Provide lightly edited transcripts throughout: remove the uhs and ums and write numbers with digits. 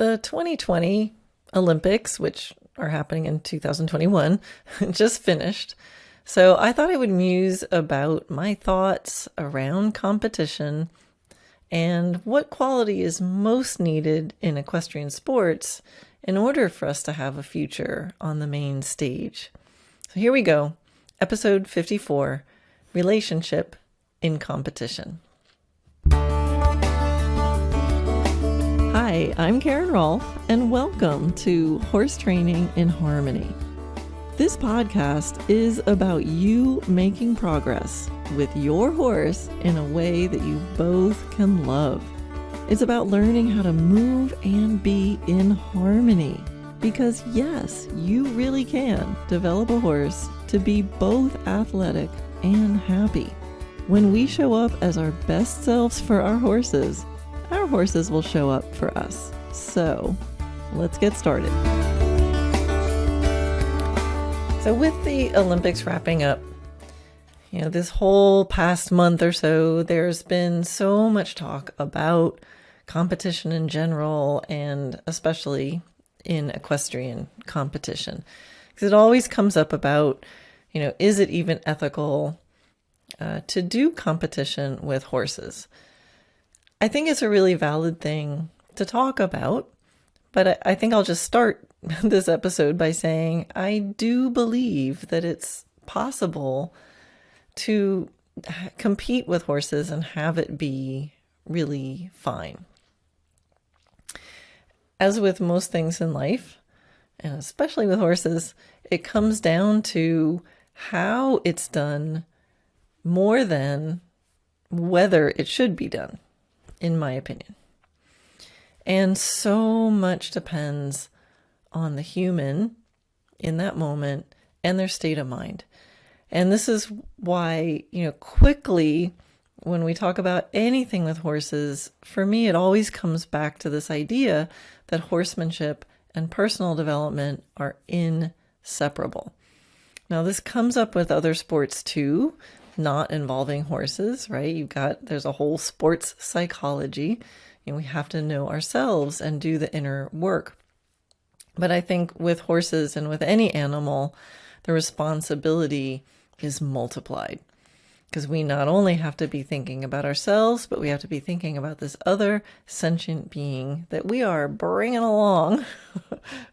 The 2020 Olympics, which are happening in 2021, just finished. So I thought I would muse about my thoughts around competition and what quality is most needed in equestrian sports in order for us to have a future on the main stage. So here we go. Episode 54, Relationship in Competition. Hi, I'm Karen Rohlf, and welcome to Horse Training in Harmony. This podcast is about you making progress with your horse in a way that you both can love. It's about learning how to move and be in harmony. Because yes, you really can develop a horse to be both athletic and happy. When we show up as our best selves for our horses will show up for us. So let's get started. So with the Olympics wrapping up, this whole past month or so, there's been so much talk about competition in general, and especially in equestrian competition. Because it always comes up about, is it even ethical to do competition with horses? I think it's a really valid thing to talk about, but I think I'll just start this episode by saying I do believe that it's possible to compete with horses and have it be really fine. As with most things in life, and especially with horses, it comes down to how it's done more than whether it should be done, in my opinion. And so much depends on the human in that moment and their state of mind. And this is why, quickly, when we talk about anything with horses, for me, it always comes back to this idea that horsemanship and personal development are inseparable. Now, this comes up with other sports too, not involving horses, right? There's a whole sports psychology, and we have to know ourselves and do the inner work. But I think with horses and with any animal, the responsibility is multiplied. Because we not only have to be thinking about ourselves, but we have to be thinking about this other sentient being that we are bringing along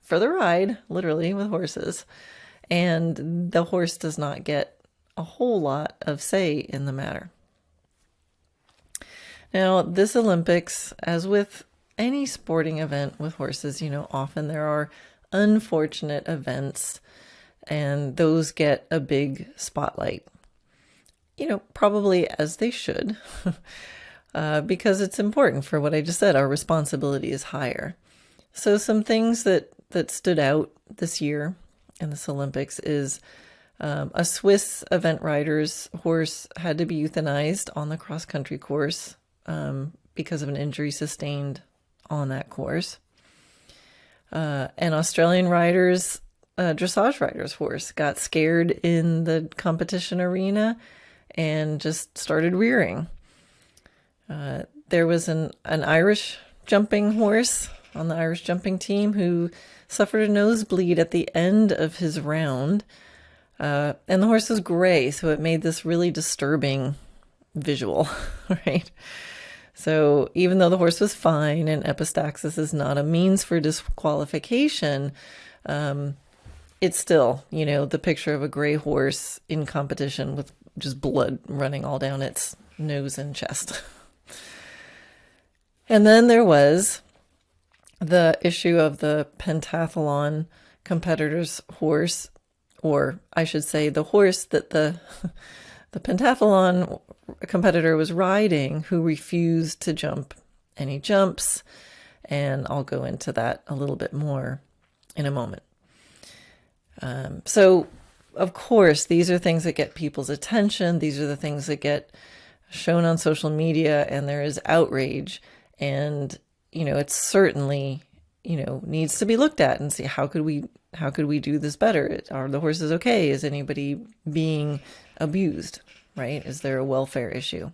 for the ride, literally, with horses. And the horse does not get a whole lot of say in the matter. Now, this Olympics, as with any sporting event with horses, often there are unfortunate events, and those get a big spotlight. Probably as they should, because it's important for what I just said. Our responsibility is higher. So some things that stood out this year in this Olympics is a Swiss event rider's horse had to be euthanized on the cross-country course because of an injury sustained on that course. An Australian dressage rider's horse got scared in the competition arena and just started rearing. There was an Irish jumping horse on the Irish jumping team who suffered a nosebleed at the end of his round. And the horse was gray, so it made this really disturbing visual, right? So even though the horse was fine and epistaxis is not a means for disqualification, it's still, the picture of a gray horse in competition with just blood running all down its nose and chest. And then there was the issue of the pentathlon competitor's horse, or I should say the horse that the pentathlon competitor was riding, who refused to jump any jumps. And I'll go into that a little bit more in a moment. So of course, these are things that get people's attention. These are the things that get shown on social media, and there is outrage. And, it's certainly, needs to be looked at and see how could we do this better? Are the horses okay? Is anybody being abused, right? Is there a welfare issue?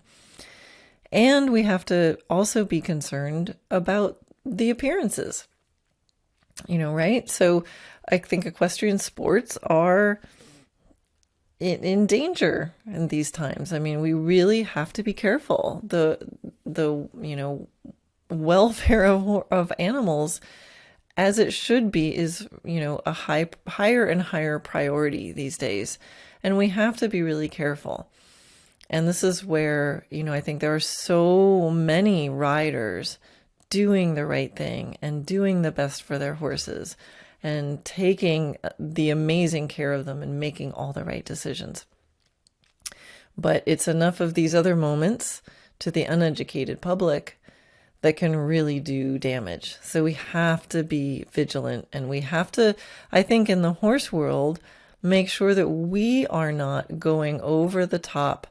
And we have to also be concerned about the appearances, right? So I think equestrian sports are in danger in these times. I mean, we really have to be careful. The welfare of animals, as it should be, is a higher and higher priority these days, and we have to be really careful. And this is where I think there are so many riders doing the right thing and doing the best for their horses and taking the amazing care of them and making all the right decisions. But it's enough of these other moments to the uneducated public that can really do damage. So we have to be vigilant, and we have to, I think, in the horse world, make sure that we are not going over the top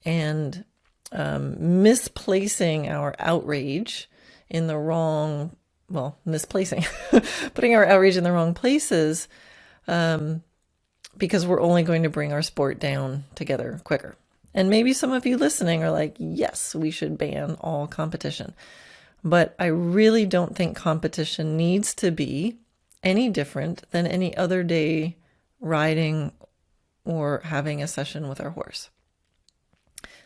and misplacing our outrage in the wrong, misplacing, putting our outrage in the wrong places, because we're only going to bring our sport down together quicker. And maybe some of you listening are like, yes, we should ban all competition. But I really don't think competition needs to be any different than any other day riding or having a session with our horse.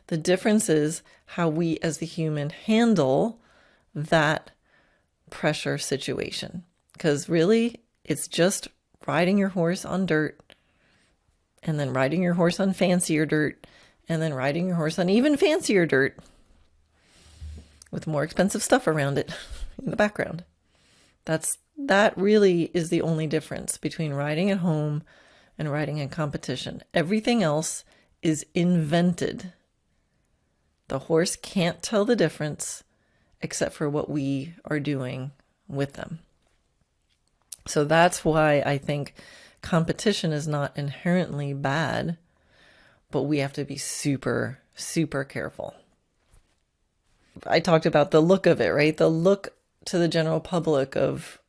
The difference is how we as the human handle that pressure situation. Because really, it's just riding your horse on dirt, and then riding your horse on fancier dirt, and then riding your horse on even fancier dirt with more expensive stuff around it in the background. That really is the only difference between riding at home and riding in competition. Everything else is invented. The horse can't tell the difference except for what we are doing with them. So that's why I think competition is not inherently bad, but we have to be super, super careful. I talked about the look of it, right? The look to the general public of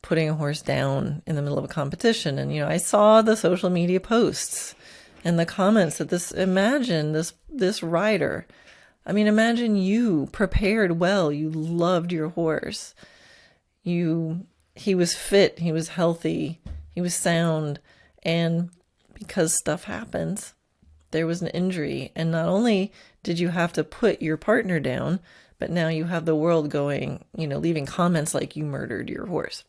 putting a horse down in the middle of a competition. And, I saw the social media posts and the comments that imagine this rider. I mean, imagine you prepared well. You loved your horse. He was fit. He was healthy. He was sound. And because stuff happens, there was an injury. And not only did you have to put your partner down, but now you have the world going, leaving comments like you murdered your horse.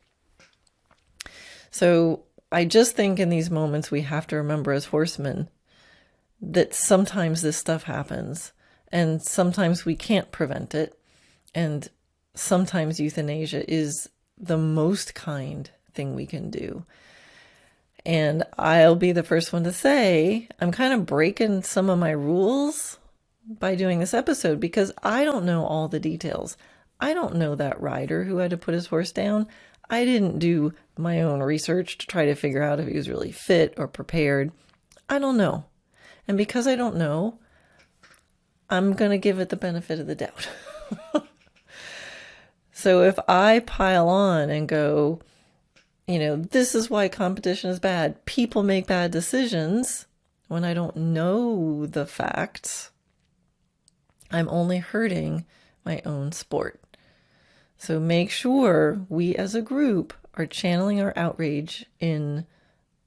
So I just think in these moments we have to remember as horsemen that sometimes this stuff happens, and sometimes we can't prevent it, and sometimes euthanasia is the most kind thing we can do. And I'll be the first one to say I'm kind of breaking some of my rules by doing this episode, because I don't know all the details. I don't know that rider who had to put his horse down. I didn't do my own research to try to figure out if he was really fit or prepared. I don't know. And because I don't know, I'm going to give it the benefit of the doubt. So if I pile on and go, this is why competition is bad, people make bad decisions, when I don't know the facts, I'm only hurting my own sport. So make sure we as a group are channeling our outrage in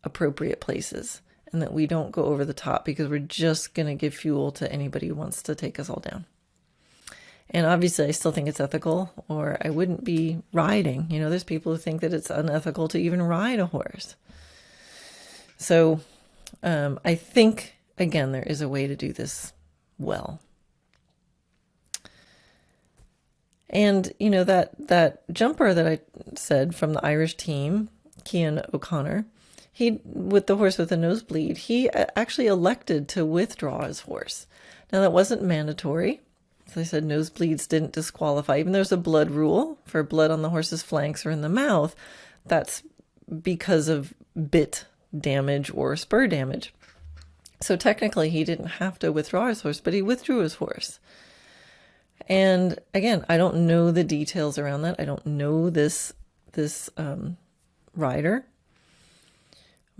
appropriate places, and that we don't go over the top, because we're just going to give fuel to anybody who wants to take us all down. And obviously I still think it's ethical, or I wouldn't be riding. There's people who think that it's unethical to even ride a horse. So I think, again, there is a way to do this well. And, that jumper that I said from the Irish team, Cian O'Connor, he, with the horse with a nosebleed, he actually elected to withdraw his horse. Now, that wasn't mandatory. As I said, nosebleeds didn't disqualify. Even there's a blood rule for blood on the horse's flanks or in the mouth. That's because of bit damage or spur damage. So technically, he didn't have to withdraw his horse, but he withdrew his horse. And again, I don't know the details around that. I don't know this rider.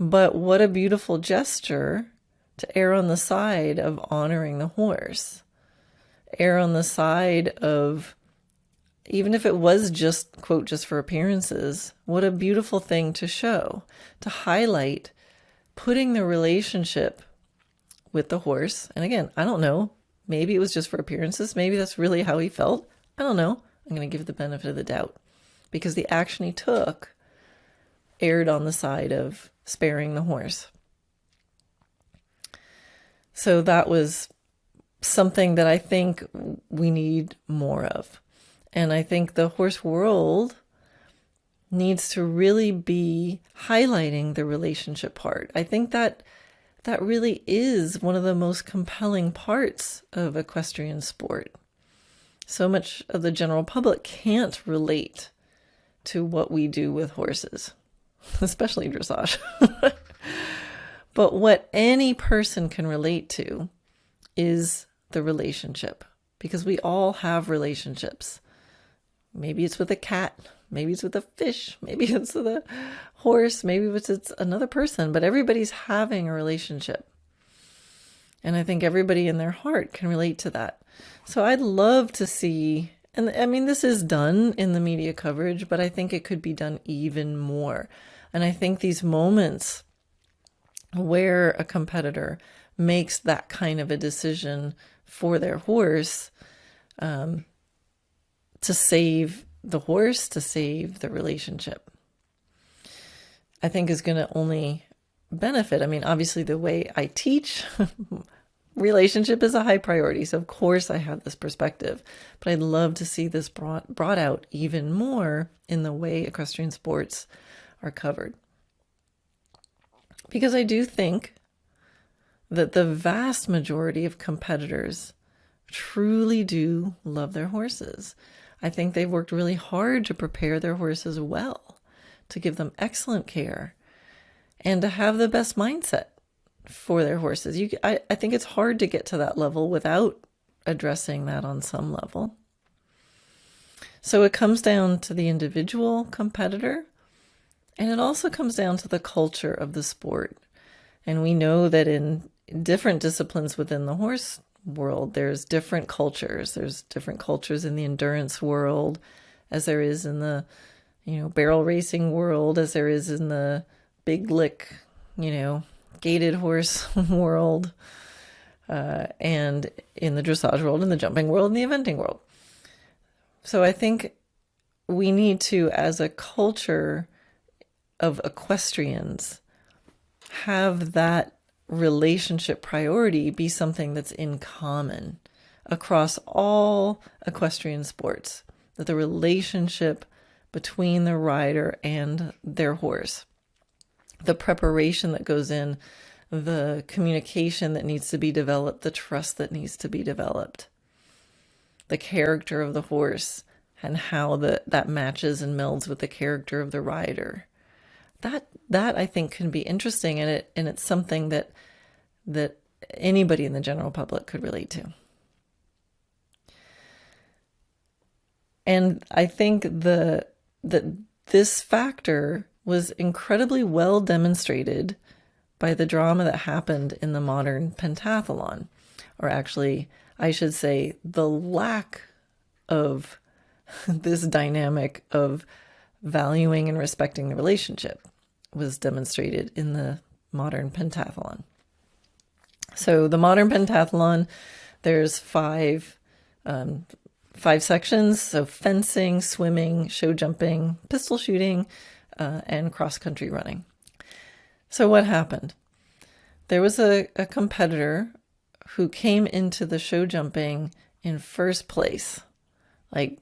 But what a beautiful gesture to err on the side of honoring the horse. Err on the side of even if it was just, quote, just for appearances, what a beautiful thing to show, to highlight putting the relationship with the horse. And again, I don't know. Maybe it was just for appearances. Maybe that's really how he felt. I don't know. I'm going to give the benefit of the doubt because the action he took erred on the side of sparing the horse. So that was something that I think we need more of. And I think the horse world needs to really be highlighting the relationship part. I think that really is one of the most compelling parts of equestrian sport. So much of the general public can't relate to what we do with horses, especially dressage. But what any person can relate to is the relationship, because we all have relationships. Maybe it's with a cat, maybe it's with a fish, maybe it's with a horse, maybe it's another person, but everybody's having a relationship. And I think everybody in their heart can relate to that. So I'd love to see, and I mean, this is done in the media coverage, but I think it could be done even more. And I think these moments where a competitor makes that kind of a decision for their horse, to save the horse, to save the relationship, I think is going to only benefit. I mean, obviously the way I teach, relationship is a high priority. So of course I have this perspective, but I'd love to see this brought out even more in the way equestrian sports are covered. Because I do think that the vast majority of competitors truly do love their horses. I think they've worked really hard to prepare their horses well, to give them excellent care, and to have the best mindset for their horses. I think it's hard to get to that level without addressing that on some level. So it comes down to the individual competitor, and it also comes down to the culture of the sport. And we know that in different disciplines within the horse world, there's different cultures. There's different cultures in the endurance world, as there is in the, barrel racing world, as there is in the big lick, gaited horse world, and in the dressage world, in the jumping world, and the eventing world. So I think we need to, as a culture of equestrians, have that relationship priority be something that's in common across all equestrian sports, that the relationship between the rider and their horse, the preparation that goes in, the communication that needs to be developed, the trust that needs to be developed, the character of the horse and how that matches and melds with the character of the rider. That I think can be interesting, and it's something that anybody in the general public could relate to. And I think that this factor was incredibly well demonstrated by the drama that happened in the modern pentathlon, or actually, I should say, the lack of this dynamic of valuing and respecting the relationship was demonstrated in the modern pentathlon. So the modern pentathlon, there's five sections. So fencing, swimming, show jumping, pistol shooting, and cross-country running. So what happened? There was a competitor who came into the show jumping in first place, like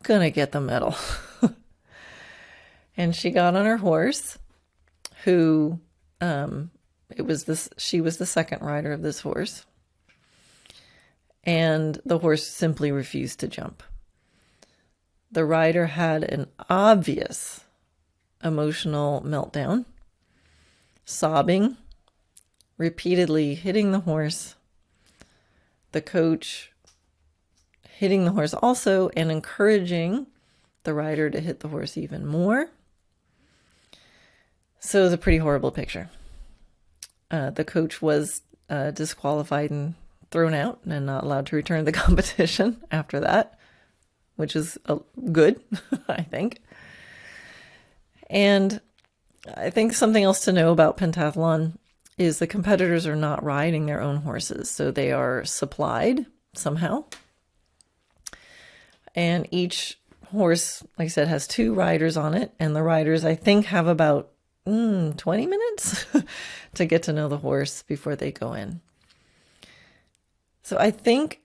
gonna get the medal. And she got on her horse, who she was the second rider of this horse, and the horse simply refused to jump. The rider had an obvious emotional meltdown, sobbing, repeatedly hitting the horse, the coach hitting the horse also and encouraging the rider to hit the horse even more. So it was a pretty horrible picture. The coach was disqualified and thrown out and not allowed to return to the competition after that. which is good, I think. And I think something else to know about pentathlon is the competitors are not riding their own horses. So they are supplied somehow. And each horse, like I said, has 2 riders on it. And the riders, I think, have about 20 minutes to get to know the horse before they go in. So I think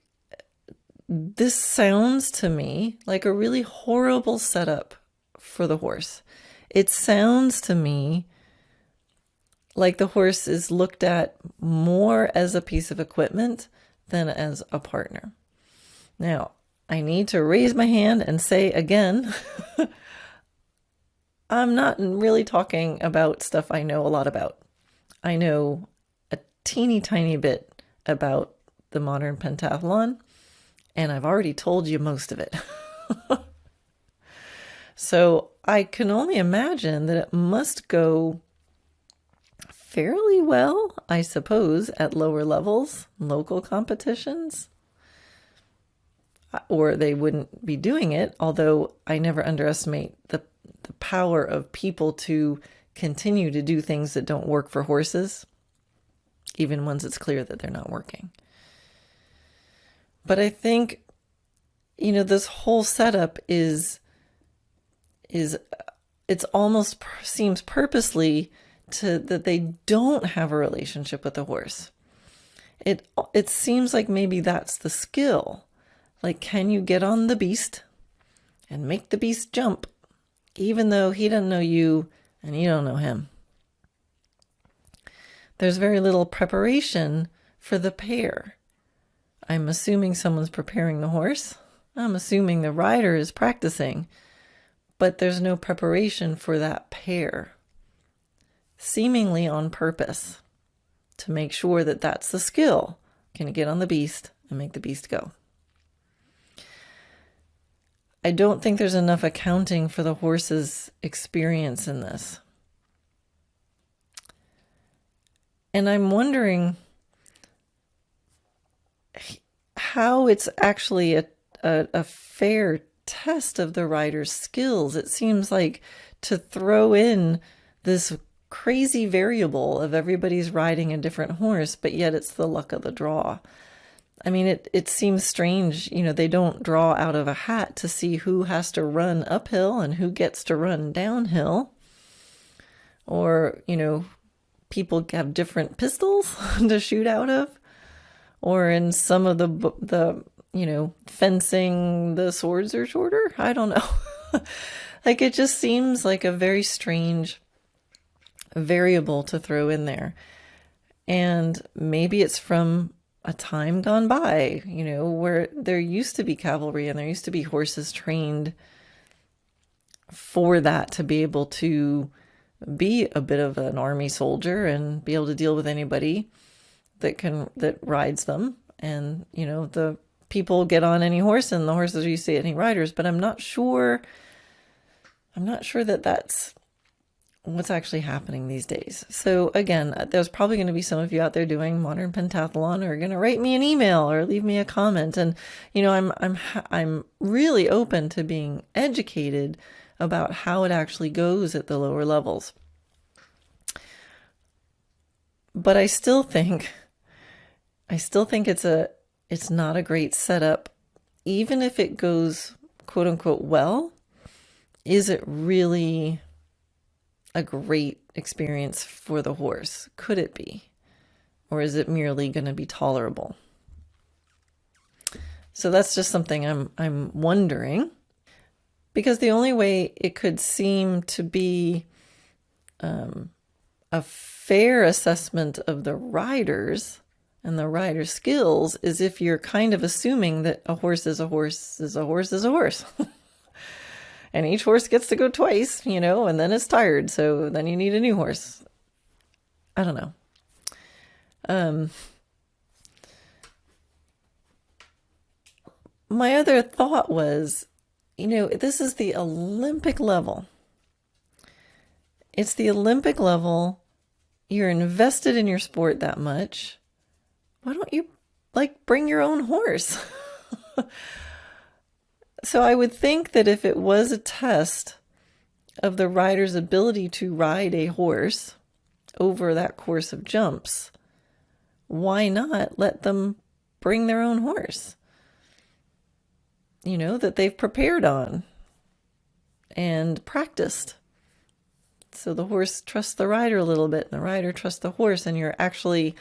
this sounds to me like a really horrible setup for the horse. It sounds to me like the horse is looked at more as a piece of equipment than as a partner. Now, I need to raise my hand and say again, I'm not really talking about stuff I know a lot about. I know a teeny tiny bit about the modern pentathlon, and I've already told you most of it. So I can only imagine that it must go fairly well, I suppose, at lower levels, local competitions, or they wouldn't be doing it, although I never underestimate the power of people to continue to do things that don't work for horses, even once it's clear that they're not working. But I think, this whole setup is it's almost seems purposely that they don't have a relationship with the horse. It seems like maybe that's the skill. Like, can you get on the beast and make the beast jump, even though he doesn't know you and you don't know him? There's very little preparation for the pair. I'm assuming someone's preparing the horse. I'm assuming the rider is practicing, but there's no preparation for that pair, seemingly on purpose, to make sure that that's the skill. Can you get on the beast and make the beast go? I don't think there's enough accounting for the horse's experience in this. And I'm wondering how it's actually a fair test of the rider's skills. It seems like to throw in this crazy variable of everybody's riding a different horse, but yet it's the luck of the draw. I mean, it seems strange, they don't draw out of a hat to see who has to run uphill and who gets to run downhill. Or, people have different pistols to shoot out of. Or in some of the fencing, the swords are shorter. I don't know. Like, it just seems like a very strange variable to throw in there. And maybe it's from a time gone by, where there used to be cavalry and there used to be horses trained for that, to be able to be a bit of an army soldier and be able to deal with anybody that rides them. And, the people get on any horse and the horses are used to any riders, but I'm not sure that that's what's actually happening these days. So again, there's probably going to be some of you out there doing modern pentathlon or going to write me an email or leave me a comment. And, I'm really open to being educated about how it actually goes at the lower levels. But I still think it's not a great setup. Even if it goes quote unquote well, is it really a great experience for the horse? Could it be? Or is it merely going to be tolerable? So that's just something I'm wondering, because the only way it could seem to be a fair assessment of the riders and the rider's skills is if you're kind of assuming that a horse is a horse is a horse is a horse. And each horse gets to go twice, and then it's tired. So then you need a new horse. I don't know. My other thought was, this is the Olympic level. It's the Olympic level. You're invested in your sport that much. Why don't you bring your own horse? So I would think that if it was a test of the rider's ability to ride a horse over that course of jumps, why not let them bring their own horse, that they've prepared on and practiced? So the horse trusts the rider a little bit, and the rider trusts the horse, and you're actually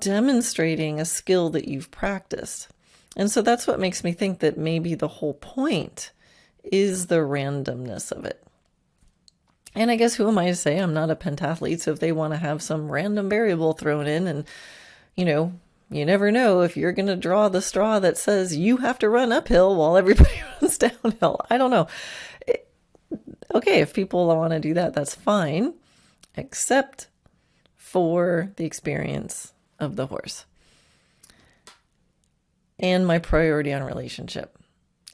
demonstrating a skill that you've practiced. And so that's what makes me think that maybe the whole point is the randomness of it. And I guess who am I to say? I'm not a pentathlete, so if they want to have some random variable thrown in, and, you never know if you're going to draw the straw that says you have to run uphill while everybody runs downhill. I don't know. Okay, if people want to do that, that's fine, except for the experience of the horse and my priority on relationship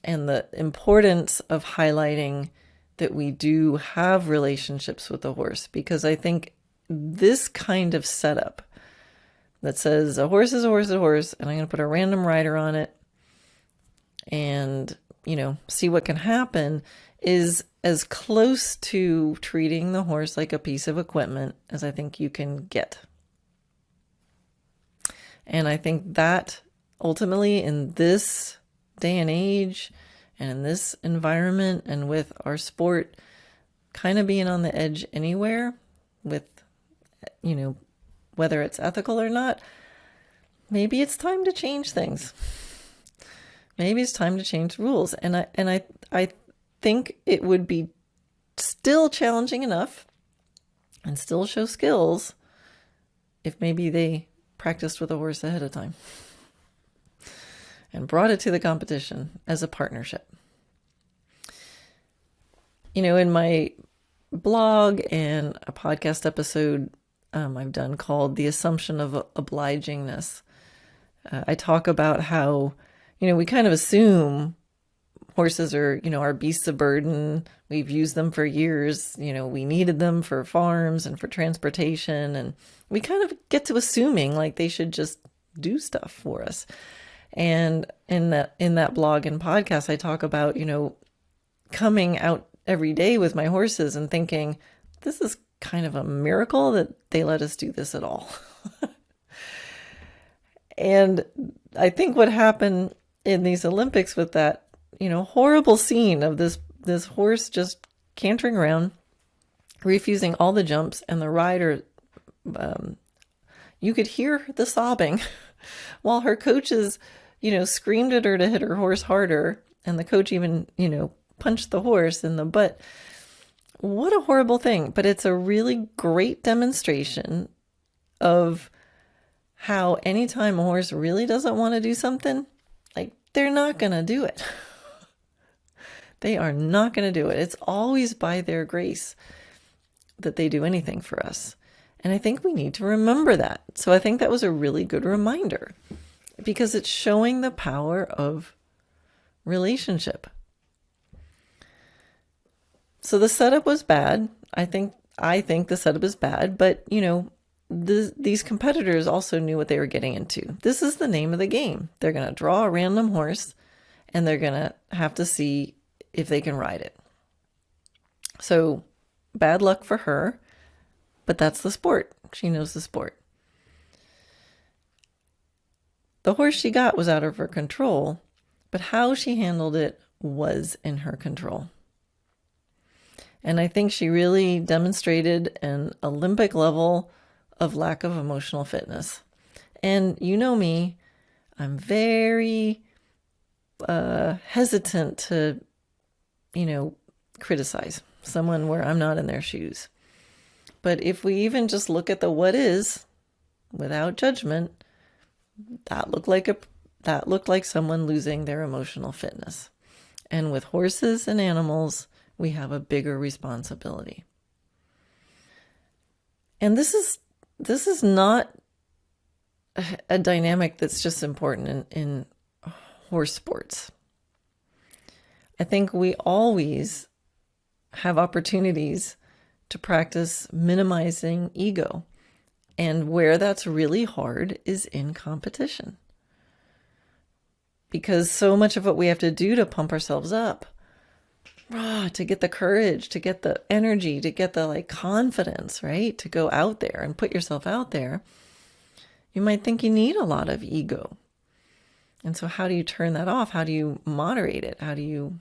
and the importance of highlighting that we do have relationships with the horse, because I think this kind of setup that says a horse is a horse is a horse, and I'm going to put a random rider on it and, see what can happen, is as close to treating the horse like a piece of equipment as I think you can get. And I think that ultimately in this day and age and in this environment and with our sport kind of being on the edge anywhere with, whether it's ethical or not, maybe it's time to change things. Maybe it's time to change rules. And I think it would be still challenging enough and still show skills if maybe they practiced with a horse ahead of time and brought it to the competition as a partnership. In my blog and a podcast episode I've done called The Assumption of Obligingness, I talk about how, we kind of assume horses are, are beasts of burden. We've used them for years. We needed them for farms and for transportation. And we kind of get to assuming like they should just do stuff for us. And in that blog and podcast, I talk about, coming out every day with my horses and thinking, this is kind of a miracle that they let us do this at all. And I think what happened in these Olympics with that, horrible scene of this horse just cantering around, refusing all the jumps, and the rider, you could hear the sobbing while her coaches, screamed at her to hit her horse harder, and the coach even, punched the horse in the butt. What a horrible thing. But it's a really great demonstration of how anytime a horse really doesn't want to do something, like, they're not going to do it. They are not going to do it. It's always by their grace that they do anything for us. And I think we need to remember that. So I think that was a really good reminder, because it's showing the power of relationship. So the setup was bad. I think the setup is bad, but these competitors also knew what they were getting into. This is the name of the game. They're going to draw a random horse and they're going to have to see if they can ride it. So bad luck for her, but that's the sport. She knows the sport. The horse she got was out of her control, but how she handled it was in her control. And I think she really demonstrated an Olympic level of lack of emotional fitness. And you know me, I'm very hesitant to, criticize someone where I'm not in their shoes. But if we even just look at the what is without judgment, that looked like someone losing their emotional fitness. And with horses and animals, we have a bigger responsibility. And this is not a dynamic that's just important in horse sports. I think we always have opportunities to practice minimizing ego. And where that's really hard is in competition. because so much of what we have to do to pump ourselves up, to get the courage, to get the energy, to get the confidence, right? To go out there and put yourself out there. You might think you need a lot of ego. And so how do you turn that off? How do you moderate it? How do you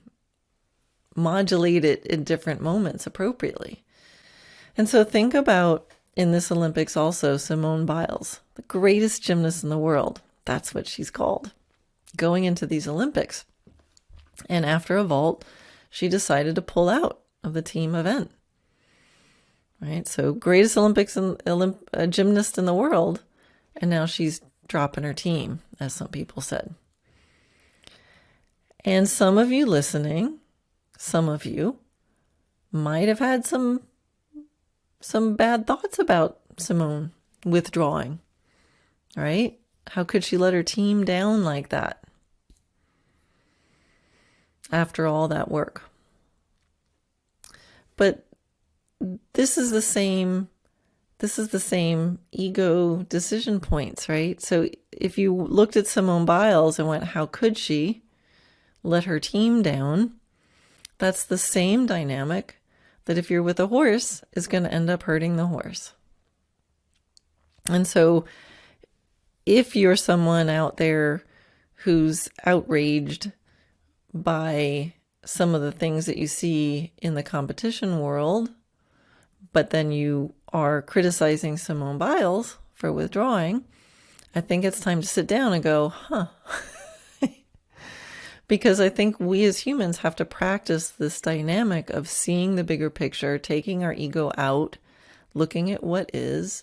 modulate it in different moments appropriately? And so think about, in this Olympics also, Simone Biles, the greatest gymnast in the world. That's what she's called. Going into these Olympics. And after a vault, she decided to pull out of the team event. Right? So greatest Olympics and gymnast in the world. And now she's dropping her team, as some people said. And some of you listening, some of you might have had some bad thoughts about Simone withdrawing, right? How could she let her team down like that after all that work? But this is the same ego decision points, right? So if you looked at Simone Biles and went, how could she let her team down? That's the same dynamic that if you're with a horse is going to end up hurting the horse. And so if you're someone out there who's outraged by some of the things that you see in the competition world, but then you are criticizing Simone Biles for withdrawing, I think it's time to sit down and go, because I think we as humans have to practice this dynamic of seeing the bigger picture, taking our ego out, looking at what is,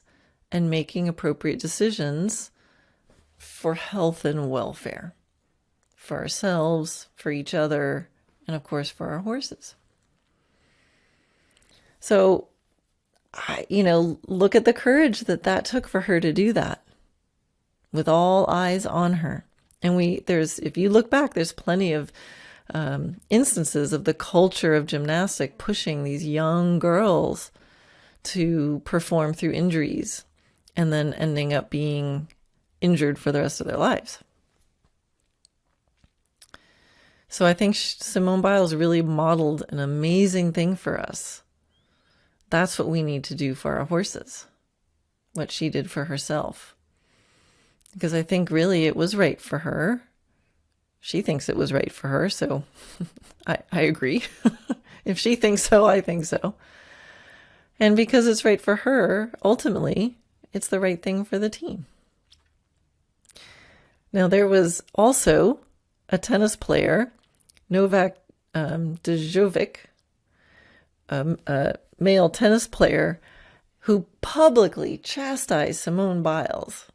and making appropriate decisions for health and welfare, for ourselves, for each other, and of course for our horses. So, look at the courage that took for her to do that with all eyes on her. And if you look back, there's plenty of instances of the culture of gymnastic pushing these young girls to perform through injuries and then ending up being injured for the rest of their lives. So I think Simone Biles really modeled an amazing thing for us. That's what we need to do for our horses, what she did for herself. Because I think really it was right for her. She thinks it was right for her, so I agree. If she thinks so, I think so. And because it's right for her, ultimately, it's the right thing for the team. Now, there was also a tennis player, Novak Djokovic, a male tennis player, who publicly chastised Simone Biles,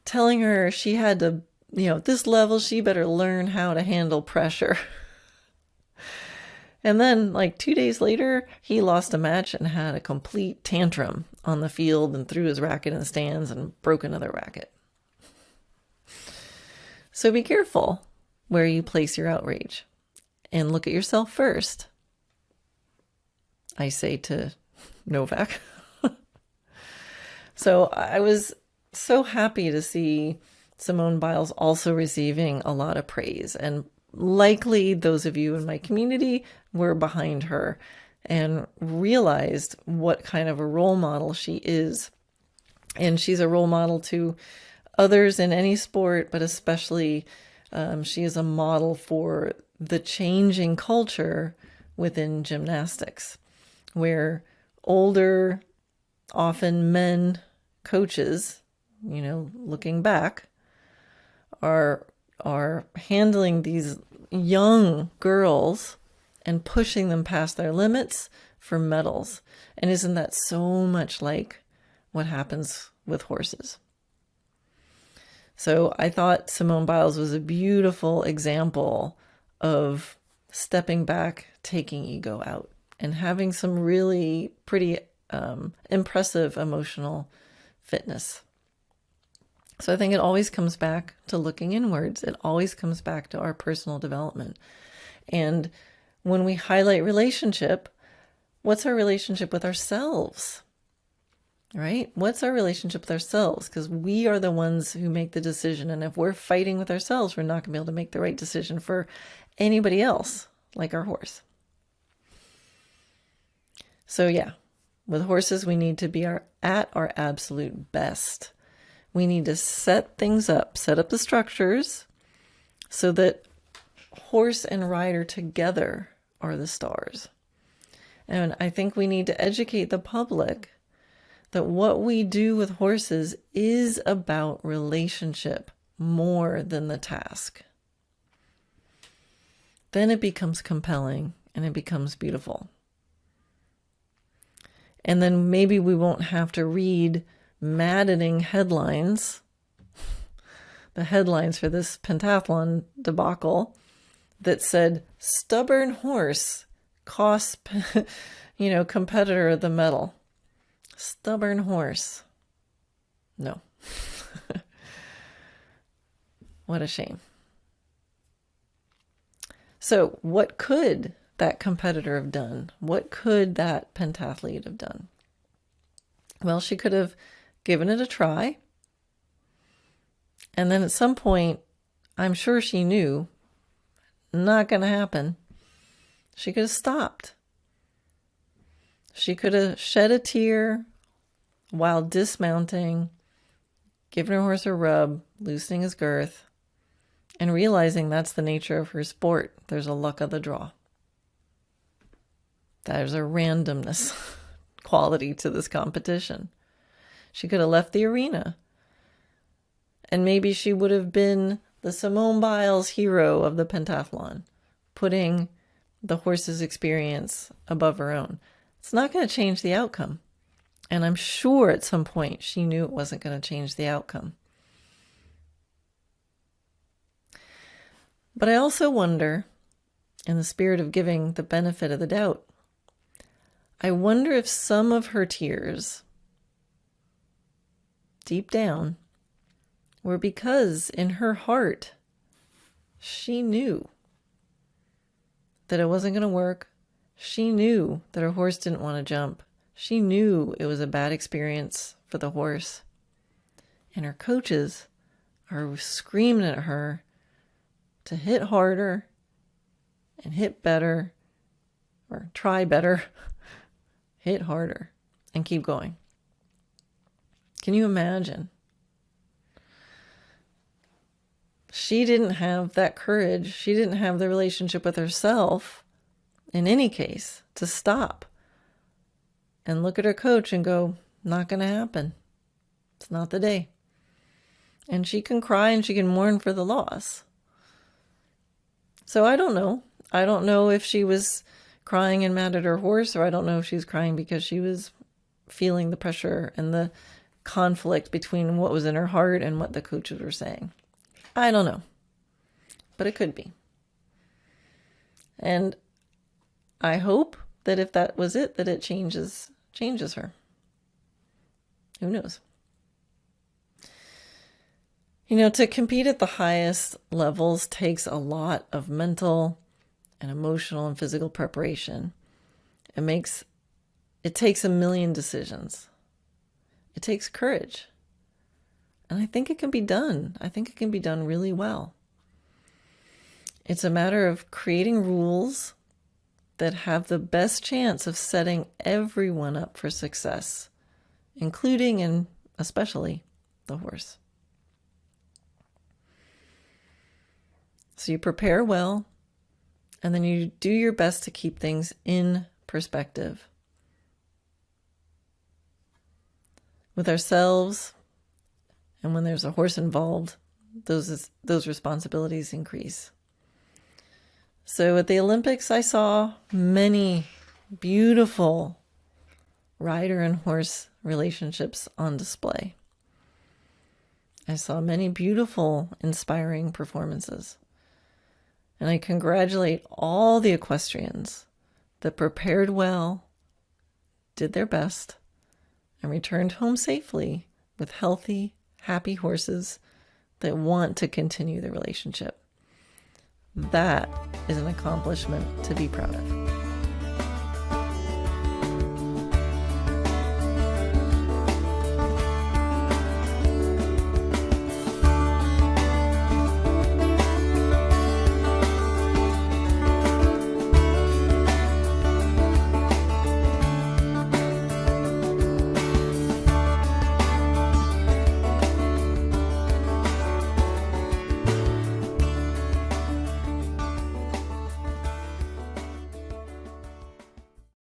telling her she had to, at this level, she better learn how to handle pressure. And then, 2 days later, he lost a match and had a complete tantrum on the field and threw his racket in the stands and broke another racket. So be careful where you place your outrage and look at yourself first, I say to Novak. So I was so happy to see Simone Biles also receiving a lot of praise, and likely those of you in my community were behind her and realized what kind of a role model she is. And she's a role model to others in any sport, but especially she is a model for the changing culture within gymnastics, where older, often men coaches, looking back, are handling these young girls and pushing them past their limits for medals. And isn't that so much like what happens with horses? So I thought Simone Biles was a beautiful example of stepping back, taking ego out, and having some really pretty impressive emotional fitness. So I think it always comes back to looking inwards. It always comes back to our personal development. And when we highlight relationship, what's our relationship with ourselves? right? What's our relationship with ourselves? Because we are the ones who make the decision. And if we're fighting with ourselves, we're not going to be able to make the right decision for anybody else, like our horse. So yeah, with horses, we need to be at our absolute best. We need to set things up, set up the structures so that horse and rider together are the stars. And I think we need to educate the public that what we do with horses is about relationship more than the task. Then it becomes compelling and it becomes beautiful. And then maybe we won't have to read maddening headlines, the headlines for this pentathlon debacle that said, stubborn horse costs, competitor the medal. Stubborn horse. No. What a shame. So what could that competitor have done? What could that pentathlete have done? Well, she could have given it a try. And then at some point, I'm sure she knew, not going to happen. She could have stopped. She could have shed a tear while dismounting, giving her horse a rub, loosening his girth, and realizing that's the nature of her sport. There's a luck of the draw. There's a randomness quality to this competition. She could have left the arena. And maybe she would have been the Simone Biles hero of the pentathlon, putting the horse's experience above her own. It's not going to change the outcome. And I'm sure at some point she knew it wasn't going to change the outcome. But I also wonder, in the spirit of giving the benefit of the doubt, I wonder if some of her tears, deep down, were because in her heart, she knew that it wasn't going to work. She knew that her horse didn't want to jump. She knew it was a bad experience for the horse. And her coaches are screaming at her to hit harder and hit better, or try better, hit harder, and keep going. Can you imagine? She didn't have that courage. She didn't have the relationship with herself, in any case, to stop and look at her coach and go, not going to happen. It's not the day. And she can cry and she can mourn for the loss. So I don't know. I don't know if she was crying and mad at her horse, or I don't know if she was crying because she was feeling the pressure and the conflict between what was in her heart and what the coaches were saying. I don't know. But it could be. And I hope that if that was it, that it changes her. Who knows? To compete at the highest levels takes a lot of mental and emotional and physical preparation. It takes a million decisions. It takes courage. And I think it can be done. I think it can be done really well. It's a matter of creating rules that have the best chance of setting everyone up for success, including and especially the horse. So you prepare well, and then you do your best to keep things in perspective. With ourselves, and when there's a horse involved, those responsibilities increase. So at the Olympics, I saw many beautiful rider and horse relationships on display. I saw many beautiful, inspiring performances. And I congratulate all the equestrians that prepared well, did their best, and returned home safely with healthy, happy horses that want to continue the relationship. That is an accomplishment to be proud of.